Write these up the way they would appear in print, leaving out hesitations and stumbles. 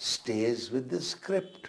stays with the script।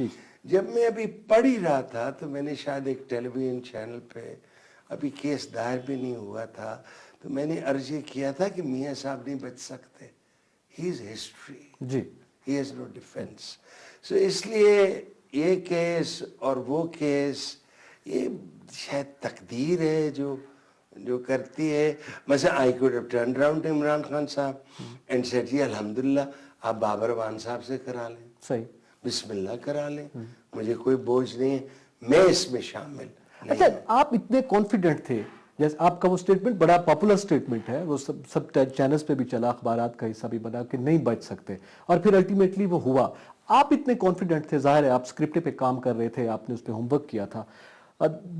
ٹھیک. جب میں ابھی پڑھ ہی رہا تھا تو میں نے شاید ایک ٹیلی ویژن چینل پہ، ابھی کیس دائر بھی نہیں ہوا تھا، تو میں نے عرض یہ کیا تھا کہ میاں صاحب نہیں بچ سکتے، ہی از ہسٹری، جی. He has no defence. So اس لیے یہ کیس اور وہ کیس، یہ شاید تقدیر ہے جو کرتی ہے. مثلا I could have turned around Imran Khan sahib and sad جی الحمدللہ آپ بابر وان صاحب سے کرا لیں، صحیح. بسم اللہ کرا لیں، مجھے کوئی بوجھ نہیں ہے، میں اس میں شامل نہیں اچھا، ہوں. آپ اتنے کانفیڈنٹ تھے، جیسے آپ کا وہ سٹیٹمنٹ بڑا پاپولر سٹیٹمنٹ ہے، وہ سب چینلز پہ بھی چلا، اخبارات کا حصہ بھی بنا کہ نہیں بچ سکتے، اور پھر الٹیمیٹلی وہ ہوا. آپ اتنے کانفیڈنٹ تھے، ظاہر ہے آپ اسکرپٹ پہ کام کر رہے تھے، آپ نے اس پہ ہوم ورک کیا تھا.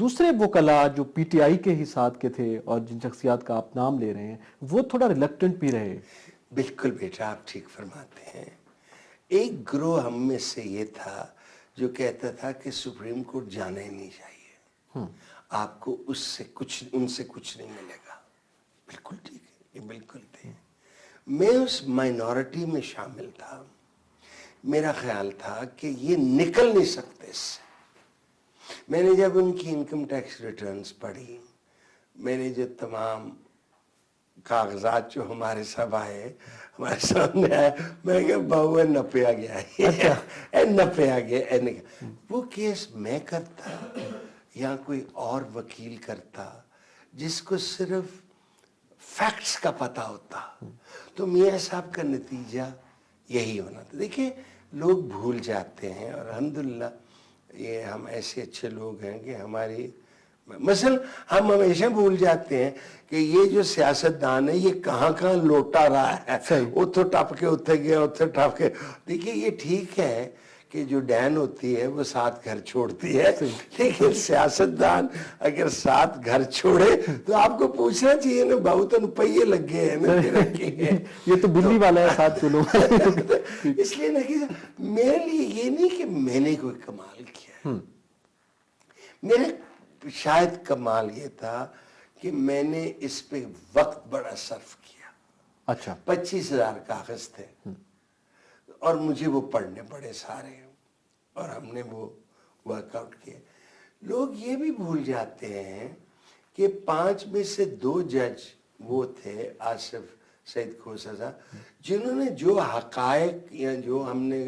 دوسرے وکلاء جو پی ٹی آئی کے ہی ساتھ کے تھے اور جن شخصیات کا آپ نام لے رہے ہیں، وہ تھوڑا ریلیکٹنٹ بھی رہے. بالکل بیٹا آپ ٹھیک فرماتے ہیں. ایک گروہ ہم میں سے یہ تھا جو کہتا تھا کہ سپریم کورٹ جانا ہی نہیں چاہیے، آپ کو ان سے کچھ نہیں ملے گا. بالکل ٹھیک ہے، یہ بالکل تھے. میں اس مائنورٹی میں شامل تھا. میرا خیال تھا کہ یہ نکل نہیں سکتے اس سے. میں نے جب ان کی انکم ٹیکس ریٹرنز پڑھی، میں نے جو تمام کاغذات جو ہمارے سب آئے، ہمارے سامنے آئے، میں نے کہا بہو نپیا گیا، نپیا گیا. وہ کیس میں کرتا یا کوئی اور وکیل کرتا جس کو صرف فیکٹس کا پتہ ہوتا، تو میاں صاحب کا نتیجہ یہی ہونا تھا. دیکھیں لوگ بھول جاتے ہیں، اور الحمدللہ یہ ہم ایسے اچھے لوگ ہیں کہ ہماری مثلا ہم ہمیشہ بھول جاتے ہیں کہ یہ جو سیاستدان ہے یہ کہاں کہاں لوٹا رہا ہے، اتھر ٹپ کے اتھر گیا، اتھر ٹپ کے. دیکھیے یہ ٹھیک ہے کہ جو ڈین ہوتی ہے وہ 7 گھر چھوڑتی ہے، لیکن سیاستدان اگر 7 گھر چھوڑے تو آپ کو پوچھنا چاہیے نا، بہت روپیے لگ گئے ہیں نا تیرے کے. یہ تو بلی والا ہے 7 کلو. اس لیے نا کہ میرے لیے یہ نہیں کہ میں نے کوئی کمال کیا ہے، میرے شاید کمال یہ تھا کہ میں نے اس پہ وقت بڑا صرف کیا. اچھا. 25,000 کاغذ تھے اور مجھے وہ پڑھنے پڑے سارے، اور ہم نے وہ ورک آؤٹ کیے. لوگ یہ بھی بھول جاتے ہیں کہ 5 میں سے 2 جج وہ تھے آصف سعید کھوسہ صاحب، جنہوں نے جو حقائق یا جو ہم نے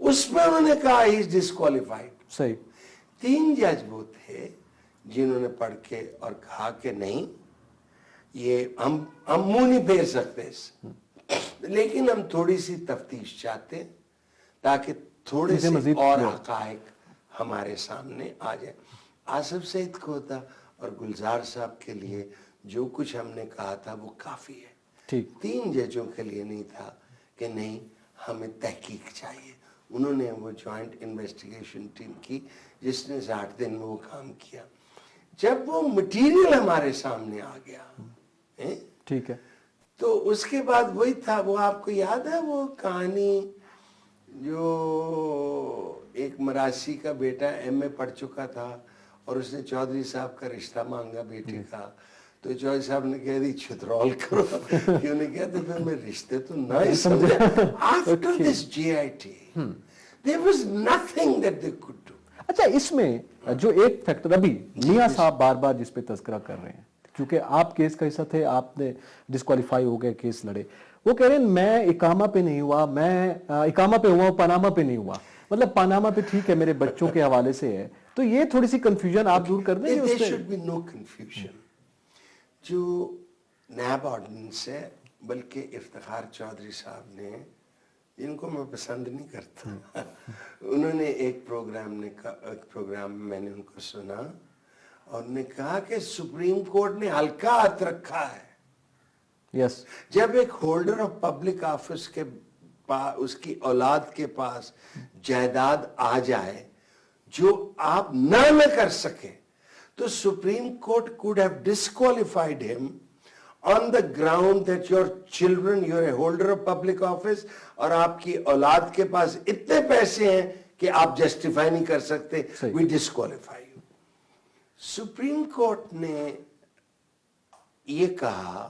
اس میں انہوں نے کہا ہی از ڈسکوالیفائڈ. صحیح. 3 جج وہ تھے جنہوں نے پڑھ کے اور کہا کہ نہیں یہ ہم منہ نہیں پھیر سکتے اس، لیکن ہم تھوڑی سی تفتیش چاہتے ہیں تاکہ تھوڑے سے اور حقائق ہمارے سامنے آ جائیں. آصف سعید کھوسہ اور گلزار صاحب کے لیے جو کچھ ہم نے کہا تھا وہ کافی ہے. 3 ججوں کے لیے نہیں تھا کہ نہیں ہمیں تحقیق چاہیے. انہوں نے وہ جوائنٹ انویسٹیگیشن ٹیم کی جس نے 60 دن میں وہ کام کیا. جب وہ مٹیریل ہمارے سامنے آ گیا ٹھیک ہے، تو اس کے بعد وہی تھا. وہ آپ کو یاد ہے وہ کہانی جو ایک مراسی کا بیٹا ایم اے پڑھ چکا تھا اور اس نے چودھری صاحب کا رشتہ مانگا بیٹی کا، تو چودھری صاحب نے کہہ دی چھترول کرو. کیوں نے کہا تو پھر میں رشتے تو نہ ہی سمجھا. After this GIT there was nothing that they could do. اچھا اس میں جو ایک فیکٹر ابھی میاں صاحب بار بار جس پہ تذکرہ کر رہے ہیں، کیونکہ آپ کیس کا حصہ تھے، آپ نے ڈسکوالیفائی ہو گئے، کیس لڑے، وہ کہہ رہے ہیں میں اقامہ پہ نہیں ہوا، میں اقامہ پہ ہوا، پاناما پہ نہیں ہوا. مطلب پاناما پہ ٹھیک ہے میرے بچوں کے حوالے سے ہے، تو یہ تھوڑی سی کنفیوژن آپ دور کر دیں گے. There should be no confusion. جو نیب آرڈیننس ہے، بلکہ افتخار چودھری صاحب نے، جن کو میں پسند نہیں کرتا، انہوں نے ایک پروگرام میں نے ان کو سنا اور نے کہا کہ سپریم کورٹ نے ہلکا ہاتھ رکھا ہے. یس. جب ایک ہولڈر آف پبلک آفس کے اس کی اولاد کے پاس جائیداد آ جائے جو آپ نہ کر سکے، تو supreme court could have disqualified him on the ground that your children, you're a holder of public office اور آپ کی اولاد کے پاس اتنے پیسے ہیں کہ آپ جسٹیفائی نہیں کر سکتے. we disqualify you. Supreme court نے یہ کہا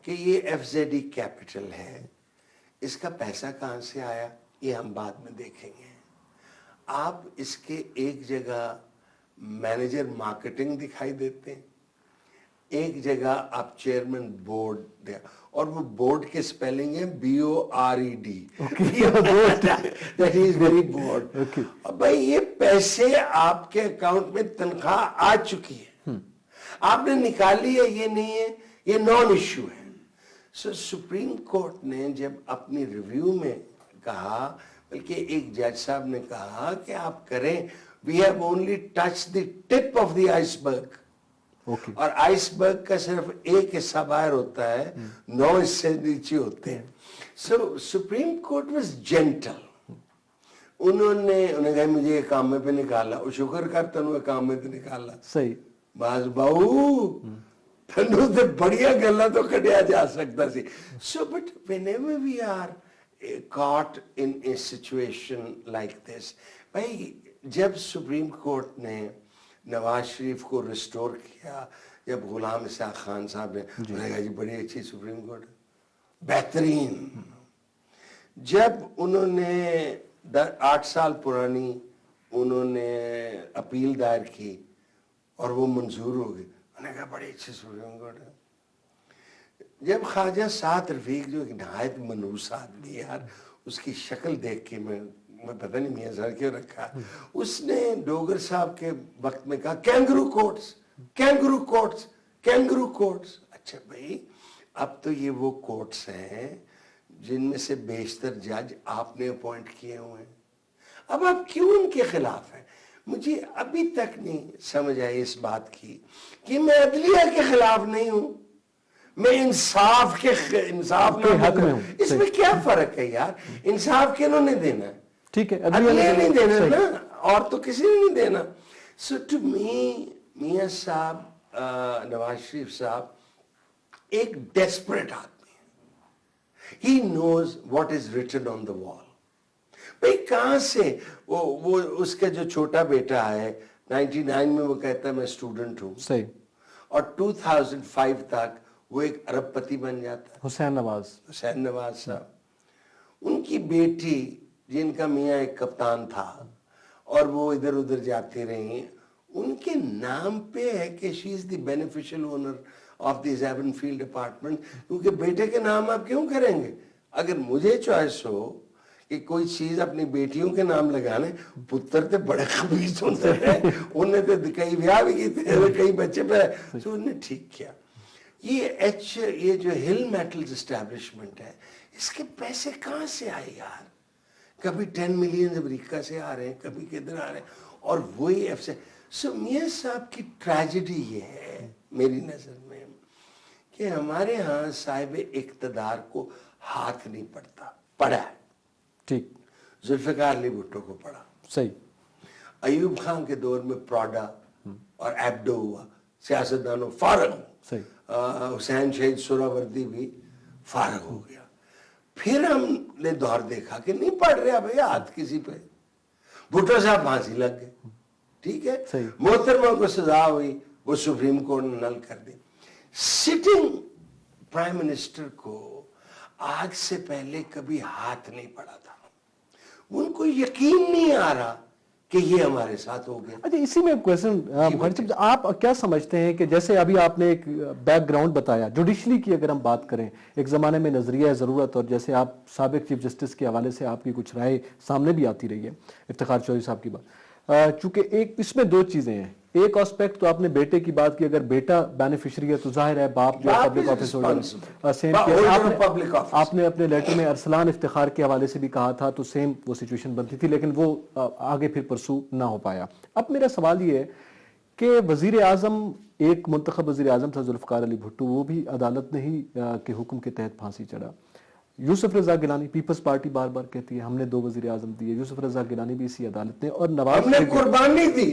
کہ یہ ایف زیڈ ای کیپٹل ہے، اس کا پیسہ کہاں سے آیا یہ ہم بعد میں دیکھیں گے. آپ اس کے ایک جگہ مینیجر مارکیٹنگ دکھائی دیتے ہیں, ایک جگہ آپ چیئرمین بورڈ دیا, اور وہ بورڈ کے سپیلنگ ہے BORED, that is very bored. بھائی یہ پیسے آپ کے اکاؤنٹ میں تنخواہ آ چکی ہے, آپ نے نکالی ہے, یہ نہیں ہے, یہ نان ایشو ہے. سپریم کورٹ نے جب اپنی ریویو میں کہا, بلکہ ایک جج صاحب نے کہا کہ آپ کریں, we have only touched the tip of the iceberg. اور آئس برگ کا صرف ایک حصہ باہر ہوتا ہے, 9 حصے نیچے ہوتے ہیں. سو سپریم کورٹ واز جینٹل. انہوں نے کہا مجھے یہ کام میں پہ نکالا, اور شکر کر تنوع کام میں پہ نکالا. صحیح باز باؤ تنوع سے بڑھیا گلا تو کٹیا جا سکتا سی. So but whenever we are caught in a situation like this, بھائی جب سپریم کورٹ نے نواز شریف کو ریسٹور کیا, جب غلام اسحاق خان صاحب نے کہا جی بڑی اچھی سپریم کورٹ, بہترین. جب انہوں نے 8 سال پرانی انہوں نے اپیل دائر کی اور وہ منظور ہو گئی, انہوں نے کہا بڑی اچھی سپریم کورٹ ہے. جب خواجہ سعد رفیق جو ایک نہایت منحوس آدمی ہے یار, اس کی شکل دیکھ کے میں پتہ نہیں میاں سر کیوں رکھا, اس نے ڈوگر صاحب کے وقت میں کہا kangaroo courts, kangaroo courts, kangaroo courts. اچھا بھائی اب تو یہ وہ کورٹس ہیں جن میں سے بیشتر جج آپ نے اپوائنٹ کیے ہوئے ہیں, اب آپ کیوں ان کے خلاف ہیں؟ مجھے ابھی تک نہیں سمجھ آئی اس بات کی کہ میں عدلیہ کے خلاف نہیں ہوں, میں انصاف کے حق میں ہوں. اس میں کیا فرق ہے یار؟ انصاف کنہوں نے دینا ہے؟ ٹھیک ہے, عدلیہ نہیں دینا نا, اور تو کسی نے نہیں دینا. سو ٹو می میاں صاحب نواز شریف صاحب ایک ڈیسپریٹ آدمی ہے. ہی knows what is written on دا وال. بھائی کہاں سے وہ اس کا جو چھوٹا بیٹا ہے 99 میں وہ کہتا ہے میں اسٹوڈنٹ ہوں, صحیح, اور 2005 تک وہ ایک ارب پتی بن جاتا ہے. حسین نواز صاحب, ان کی بیٹی جن کا میاں ایک کپتان تھا اور وہ ادھر ادھر جاتی رہی, ان کے نام پہ ہے کہ she is the beneficial owner of the Zion field apartment. کیونکہ بیٹے کے نام آپ کیوں کریں گے؟ اگر مجھے چوائس ہو کہ کوئی چیز اپنی بیٹیوں کے نام لگانے, پتر تے بڑے خبیث ہوتے ہیں, انہیں تو کئی بیاہ بھی کی تھے, کئی بچے پہ, تو انہوں نے ٹھیک کیا. یہ جو ہل میٹلز اسٹیبلشمنٹ ہے, اس کے پیسے کہاں سے آئے یار؟ کبھی 10 ملین امریکہ سے آ رہے ہیں, کبھی کدھر آ رہے ہیں, اور وہی ایف سے. سو میاں صاحب کی ٹریجڈی یہ ہے میری نظر میں کہ ہمارے ہاں صاحب اقتدار کو ہاتھ نہیں پڑا ہے. ٹھیک, ذوالفقار علی بھٹو کو پڑا, صحیح, ایوب خان کے دور میں پراڈا اور ایبڈو ہوا, سیاستدانوں فارغ ہوں, حسین شہید سہروردی بھی فارغ ہو گیا. پھر ہم نے دور دیکھا کہ نہیں پڑ رہا بھئی ہاتھ کسی پہ, بھٹو صاحب پھانسی لگ گئے, ٹھیک ہے, محترمہ کو سزا ہوئی, وہ سپریم کورٹ نے نل کر دی. سٹنگ پرائم منسٹر کو آج سے پہلے کبھی ہاتھ نہیں پڑا تھا, ان کو یقین نہیں آ رہا کہ یہ ہمارے ساتھ ہو گیا. اچھا, اسی میں کویسچن, آپ کیا سمجھتے ہیں کہ جیسے ابھی آپ نے ایک بیک گراؤنڈ بتایا, جوڈیشلی کی اگر ہم بات کریں, ایک زمانے میں نظریہ ضرورت, اور جیسے آپ سابق چیف جسٹس کے حوالے سے آپ کی کچھ رائے سامنے بھی آتی رہی ہے, افتخار چودھری صاحب کی بات, چونکہ ایک اس میں 2 چیزیں ہیں. ایک آسپیکٹ تو آپ نے بیٹے کی بات کی, اگر بیٹا بینیفیشری ہے تو ظاہر ہے باپ جو پبلک آفس ہولڈر, آپ نے اپنے لیٹر میں ارسلان افتخار کے حوالے سے بھی کہا تھا, تو سیم وہ سچویشن بنتی تھی, لیکن وہ آگے پھر پرسو نہ ہو پایا. اب میرا سوال یہ ہے کہ وزیر اعظم, ایک منتخب وزیر اعظم تھا ذوالفقار علی بھٹو, وہ بھی عدالت نے ہی کے حکم کے تحت پھانسی چڑھا. یوسف رضا گیلانی, پیپلز پارٹی بار بار کہتی ہے ہم نے 2 وزیر اعظم دیے, یوسف رضا گیلانی بھی اسی عدالت نے, اور نواز قربانی تھی,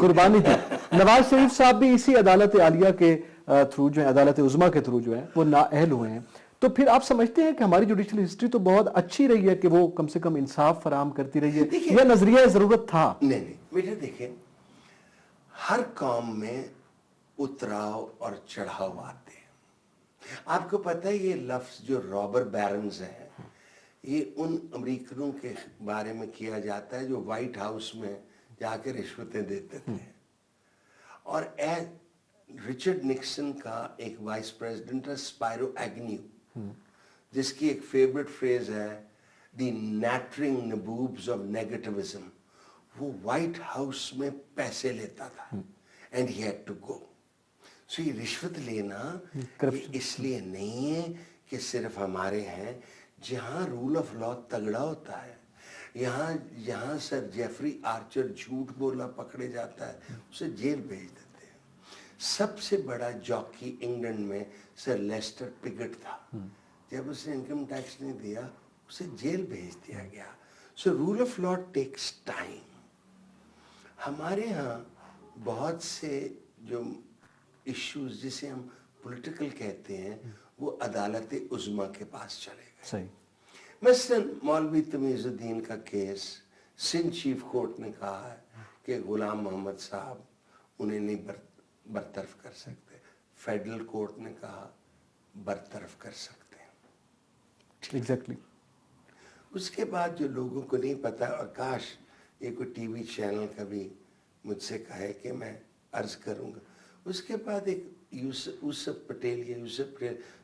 نواز شریف صاحب بھی اسی عدالت عالیہ کے تھرو جو ہے, عدالت عظمیٰ کے تھرو جو ہے وہ نااہل ہوئے ہیں. تو پھر آپ سمجھتے ہیں کہ ہماری جوڈیشل ہسٹری تو بہت اچھی رہی ہے کہ وہ کم سے کم انصاف فراہم کرتی رہی ہے, یہ نظریہ ضرورت تھا؟ نہیں, بیٹا دیکھیں, ہر قوم میں اتراؤ اور چڑھاؤ آتے ہیں. آپ کو پتہ ہے یہ لفظ جو رابر بیرنز ہیں, یہ ان امریکنوں کے بارے میں کیا جاتا ہے جو وائٹ ہاؤس میں جا کے رشوتیں دیتے تھے. اور رچرڈ نکسن کا ایک وائس پریزیڈنٹ ہے اسپائرو ایگنیو, جس کی ایک فیوریٹ فریز ہے دی نیٹرنگ نبوبز آف نیگیٹیوزم. وہ وائٹ ہاؤس میں پیسے لیتا تھا and he had to go. So یہ رشوت لینا یہ اس لیے نہیں ہے کہ صرف ہمارے ہیں. جہاں رول آف لا تگڑا ہوتا ہے, یہاں سر جیفری آرچر جھوٹ بولا پکڑے جاتا ہے, اسے جیل بھیج دیتے ہیں. سب سے بڑا جاکی انگلینڈ میں سر لیسٹر پگٹ تھا, جب اس نے انکم ٹیکس نہیں دیا اسے جیل بھیج دیا گیا. So rule of law takes time. ہمارے ہاں بہت سے جو ایشوز جسے ہم پولیٹیکل کہتے ہیں وہ عدالت عظمیٰ کے پاس چلے گئے. صحیح. مثلاً مولوی تمیز الدین کا کیس سندھ چیف کورٹ نے کہا ہے کہ غلام محمد صاحب انہیں نہیں برطرف کر سکتے. فیڈرل کورٹ نے کہا برطرف کر سکتے ہیں. ایگزیکٹلی. اس کے بعد جو لوگوں کو نہیں پتا, اور کاش یہ کوئی ٹی وی چینل کا بھی مجھ سے کہے کہ میں عرض کروں گا. اس کے بعد ایک یوسف پٹیل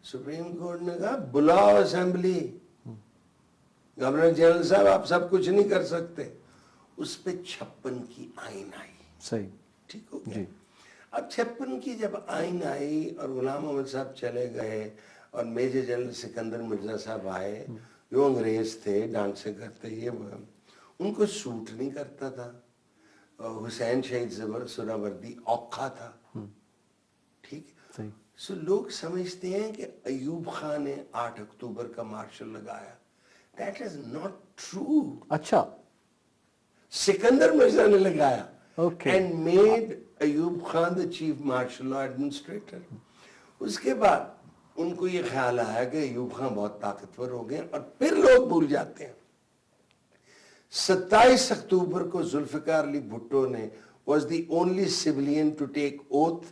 سپریم کورٹ نے کہا بلاؤ اسمبلی, گورنر جنرل صاحب آپ سب کچھ نہیں کر سکتے. اس پہ 56 کی آئین آئی. صحیح. ٹھیک ہو گیا. اب 56 کی جب آئین آئی اور غلام محمد صاحب چلے گئے اور میجر جنرل سکندر مرزا صاحب آئے جو انگریز تھے, ڈانسیں کرتے, یہ وہ ان کو سوٹ نہیں کرتا تھا. حسین شہید سہروردی اوکھا تھا. ٹھیک ہے. سو لوگ سمجھتے ہیں کہ ایوب خان نے 8 اکتوبر کا مارشل لگایا. That is not true. اچھا. سکندر مرزا نے لگایا Okay. and made Ayub Khan the chief martial law administrator. اس کے بعد ان کو یہ خیال آیا کہ ایوب خان بہت طاقتور ہو گئے اور پھر لوگ بھول جاتے ہیں. 27 اکتوبر کو ذوالفقار علی بھٹو نے was the only civilian to take oath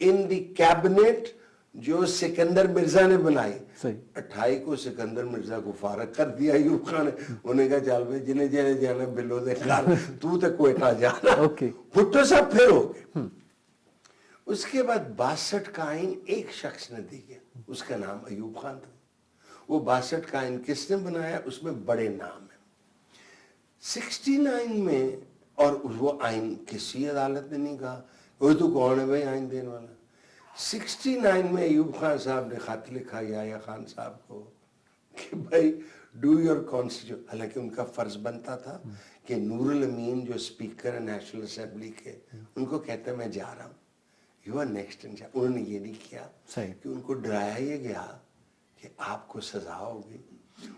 in the cabinet جو سکندر مرزا نے بنائی. 28 کو سکندر مرزا کو فارغ کر دیا ایوب خان نے. انہوں نے کہا چل بھائی جنہیں جنہیں جانا بلو دے خال تو تے کوئٹہ جانا. بھٹو صاحب پھر ہو گئے. اس کے بعد 62 کا آئین ایک شخص نے دی گیا, اس کا نام ایوب خان تھا. وہ 62 کا آئین کس نے بنایا, اس میں بڑے نام ہیں. 69 میں, اور وہ آئین کسی عدالت نے نہیں کہا وہ تو کون ہے بھائی آئین دینے والا. 69 میں ایوب خان صاحب نے خط لکھا یحییٰ خان صاحب کو کہ بھائی ڈو یور کانسٹیٹیوشن. حالانکہ ان کا فرض بنتا تھا کہ نور الامین جو اسپیکر ہے نیشنل اسمبلی کے, ان کو کہتے ہیں میں جا رہا ہوں, you are next in charge. انہوں نے یہ نہیں کیا کہ ان کو ڈرایا یہ گیا کہ آپ کو سزا ہوگی.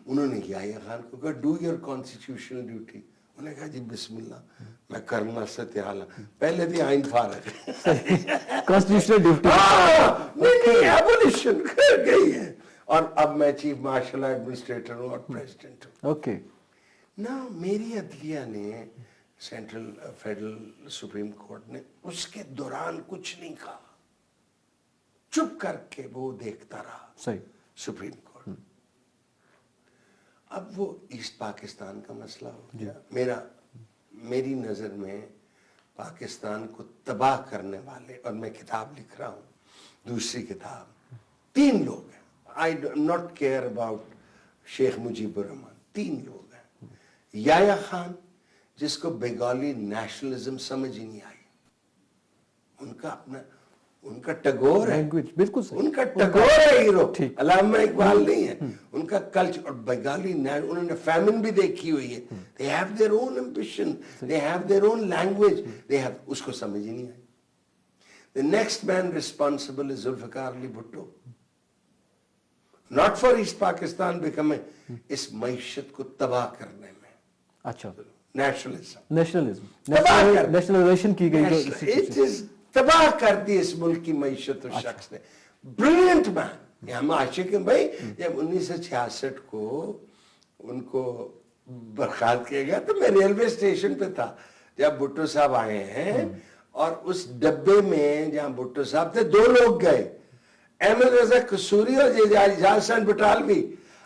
انہوں نے یحییٰ خان کو کہا ڈو یور کانسٹیٹیوشنل ڈیوٹی. انہوں نے کہا جی بسم اللہ میں کرنا ستیال ہوں. پہلے بھی آئین فارغ کانسٹیٹیوشنل ڈیوٹی نہیں ایبولیشن کر گئی ہے, اور اب میں چیف مارشل ایڈمنسٹریٹر ہوں اور پریزیڈنٹ ہوں. اوکے. نا میری عدلیہ نے سینٹرل فیڈرل سپریم کورٹ نے اس کے دوران کچھ نہیں کہا, چپ کر کے وہ دیکھتا رہا. صحیح. Supreme court. اب وہ ایسٹ پاکستان کا مسئلہ ہو گیا. میری نظر میں پاکستان کو تباہ کرنے والے, اور میں کتاب لکھ رہا ہوں, دوسری کتاب, 3 لوگ ہیں. آئی ناٹ کیئر اباؤٹ شیخ مجیب الرحمان. 3 لوگ ہیں. یحییٰ خان جس کو بنگالی نیشنلزم سمجھ ہی نہیں آئی, ان کا ٹیگور ہے, بالکل ان کا ٹیگور ہے ہیرو, علامہ اقبال نہیں ہے. ان کا کلچر, اور بنگالی انہوں نے فیمن بھی دیکھی ہوئی ہے. they have their own ambition, they have their own language, they have, اس کو سمجھ ہی نہیں آئی. the next man responsible is Zulfiqar Ali Bhutto, not for East Pakistan becoming, اس معیشت کو تباہ کرنے میں. اچھا. نیشنلزم نیشنلائزیشن کی گئی, تباہ کر دی اس ملک کی معیشت. اس شخص نے بریلینٹ مین. ہم عاشق ہیں بھائی. جب 1966 کو ان کو برخاست کیا گیا تو میں ریلوے اسٹیشن پہ تھا جب بھٹو صاحب آئے ہیں, اور اس ڈبے میں جہاں بھٹو صاحب تھے 2 لوگ گئے, احمد رضا قصوری اور اعجاز حسین Batalvi.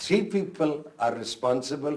3 people are responsible।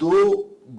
2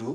2,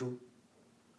2।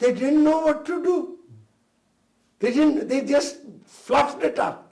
They didn't know what to do. They just fluffed it up.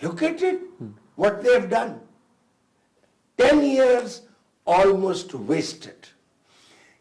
Look at it, what they have done. 10 years almost wasted.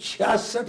66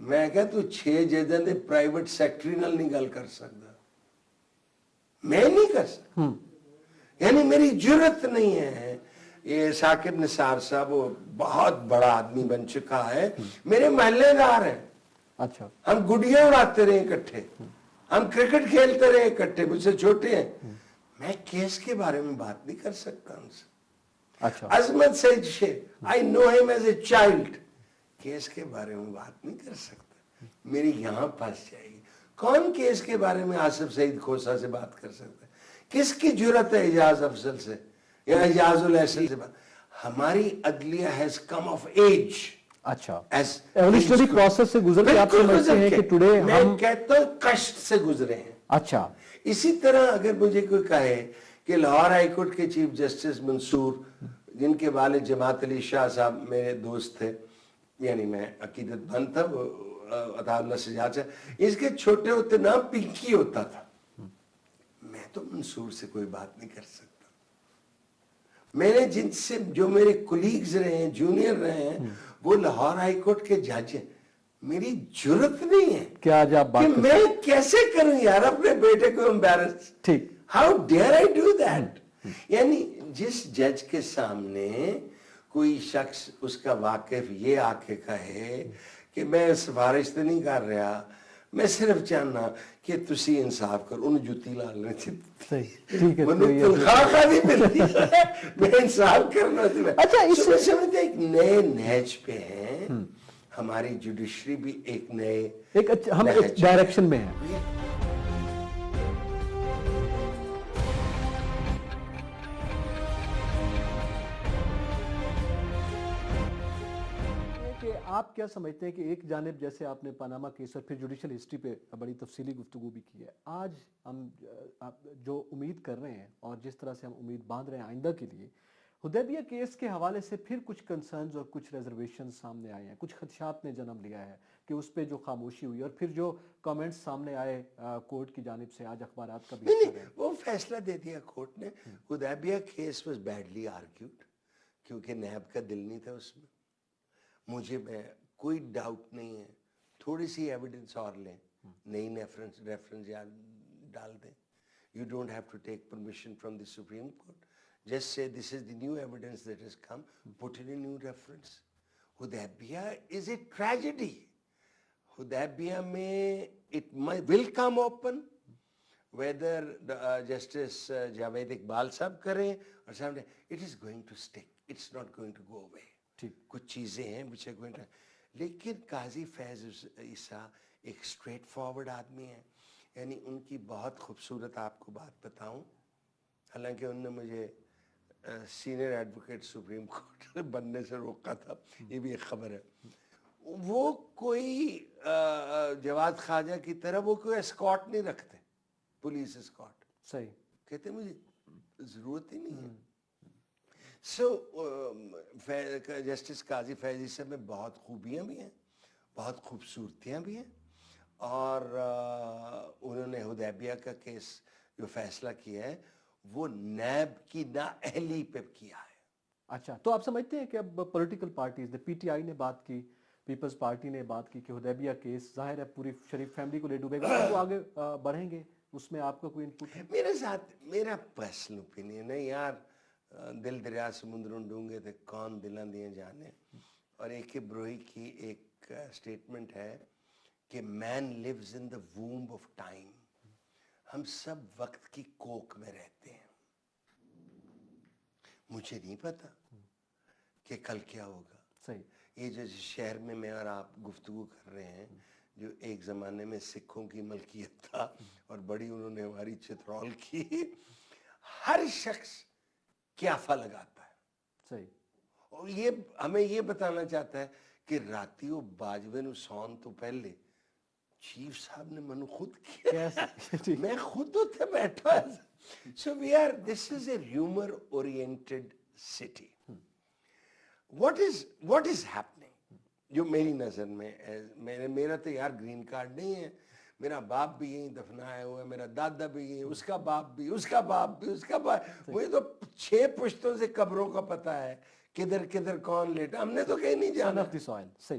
میں کہا تو 6 ججاں دے پرائیویٹ سیکٹری نال نہیں گل کر سکتا, میں نہیں کر سکتا, یعنی میری جرت نہیں ہے. یہ ثاقب نثار صاحب وہ بہت بڑا آدمی بن چکا ہے, میرے محلے دار ہیں, اچھا ہم گڈیاں اڑاتے رہے اکٹھے, ہم کرکٹ کھیلتے رہے اکٹھے, مجھ سے چھوٹے ہیں. میں کیس کے بارے میں بات نہیں کر سکتا ان سے. اچھا عظمت سید شیخ, I know him as a child, case کے بارے میں بات نہیں کر سکتا, میری یہاں پھنس جائے گی. کون کیس کے بارے میں آصف سعید کھوسا سے بات کر سکتا ہے؟ کس کی جرت ہے اعجاز افضل سے یا اعجاز الاحسن سے بات؟ ہماری عدلیہ has come of age. اچھا As ایولیوشنری پروسیس سے گزر کے آپ بالکل سمجھتے گزر ہیں کے. کہ ٹوڈے میں ہم کہتا ہوں کشٹ سے گزرے ہیں. اچھا اسی طرح اگر مجھے کوئی کہے کہ لاہور ہائی کورٹ کے چیف جسٹس منصور, جن کے والد جماعت علی شاہ صاحب میرے دوست تھے, یعنی میں عقیدت مند تھا, وہ عطا اللہ سجاد سے, اس کے چھوٹے ہوتے نام پنکی ہوتا تھا. میں تو منصور سے کوئی بات نہیں کر سکتا. میں نے جن سے جو میرے کولیگز رہے ہیں, جونیئر رہے ہیں, وہ لاہور ہائی کورٹ کے جج ہیں. میری جرت نہیں ہے کیا آج آپ کہ بات کر میں کیسے کروں یار اپنے بیٹے کو امبیرس. ٹھیک, how dare I do that. یعنی جس جج کے سامنے کوئی شخص اس کا واقف یہ آ کے کہے کہ میں سفارش تو نہیں کر رہا, میں صرف چاہنا کہ تسی انصاف کرو, انہوں جوتی لالنے صحیح, ٹھیک ہے, منو کوئی تنخواہ کا نہیں ملتی ہے, میں انصاف کرنا تھی. اچھا, اس میں سمجھتے ایک نئے نہج پہ ہیں, ہماری جوڈیشری بھی ایک نئے ایک ہم ایک ڈائریکشن میں ہیں. کہ آپ کیا سمجھتے ہیں کہ ایک جانب جیسے آپ نے پاناما کیس اور پھر جوڈیشل ہسٹری پہ بڑی تفصیلی گفتگو بھی کی ہے, آج ہم جو امید کر رہے ہیں اور جس طرح سے ہم امید باندھ رہے ہیں آئندہ کے لیے, حدیبیہ کیس کے حوالے سے پھر کچھ کنسرنز اور کچھ ریزرویشن سامنے آئے ہیں, کچھ خدشات نے جنم لیا ہے کہ اس پہ جو خاموشی ہوئی اور پھر جو کامنٹس سامنے آئے کورٹ کی جانب سے, آج اخبارات کا بھی نہیں, وہ فیصلہ دے دیا کورٹ نے. حدیبیہ کیس واز بیڈلی آرگیوڈ, کیونکہ نیب کا دل نہیں تھا اس میں. مجھے کوئی ڈاؤٹ نہیں ہے, تھوڑی سی ایویڈنس اور لیں, نئی ریفرنس ڈال دیں. You don't have to take permission from the Supreme Court. Just say this is the new evidence that has come, put in a new reference. Hudaybiyah is a tragedy. Hudaybiyah it will come open, whether Justice Javed Iqbal sahab kare or something, it is going to stick. It's not going to go away. کچھ چیزیں ہیں which are going to, لیکن قاضی فیض عیسیٰ ایک straight forward آدمی ہیں. یعنی ان کی بہت خوبصورت آپ کو بات بتاؤں, حالانکہ انہوں نے مجھے سینئر ایڈوکیٹ سپریم کورٹ بننے سے روکا تھا, یہ بھی ایک خبر ہے. وہ کوئی جواد خواجہ کی طرح وہ کوئی اسکاٹ نہیں رکھتے, پولیس اسکاٹ. صحیح, کہتے مجھے ضرورت ہی نہیں ہے. سو جسٹس قاضی فیض عیسیٰ میں بہت خوبیاں بھی ہیں, بہت خوبصورتیاں بھی ہیں, اور انہوں نے حدیبیہ کا کیس جو فیصلہ کیا ہے وہ نیب کی نااہلی پہ کیا ہے. اچھا, تو آپ سمجھتے ہیں کہ اب political parties, P T I نے بات کی, پیپلز پارٹی نے بات کی کہ حدیبیہ کیس ظاہر ہے پوری شریف فیملی کو لے ڈوبے گا, تو آگے بڑھیں گے, اس میں آپ کا کوئی انپوٹ ہے؟ میرے ساتھ میرا پرسنل اوپینین ہے یار, دل دریا سمندروں ڈونگے تھے کون دلاں دیے جانے. اور ایک بروئی کی ایک سٹیٹمنٹ ہے کہ man lives in the womb of time. ہم سب وقت کی کوکھ میں رہتے ہیں. مجھے نہیں پتا کہ کل کیا ہوگا. صحیح, یہ جو شہر میں میں اور آپ گفتگو کر رہے ہیں, جو ایک زمانے میں سکھوں کی ملکیت تھا اور بڑی انہوں نے ہماری چترول کی, ہر شخص قیافہ لگاتا ہے. صحیح, اور یہ ہمیں یہ بتانا چاہتا ہے کہ راتیو باجوے نو سون تو پہلے چیف صاحب نے منو خود کیا, میں خود اتنے بیٹھا. So this is a rumor oriented city. What is happening? جو میری نظر میں میرا تو یار گرین کارڈ نہیں ہے, میرا باپ بھی یہیں دفنایا ہوا ہے, میرا دادا بھی یہیں, اس کا باپ بھی, اس کا باپ بھی, اس کا باپ. مجھے تو 6 پشتوں سے قبروں کا پتہ ہے, کدھر کدھر کون لیٹا, ہم نے تو کہیں نہیں جانا. صحیح.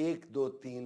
1, 2, 3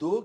2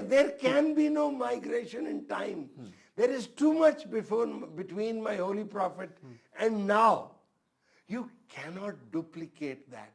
there can be no migration in time. There is too much between my holy prophet and now. You cannot duplicate that.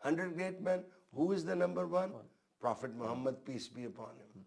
100 great men, who is the number 1? Prophet Muhammad, peace be upon him.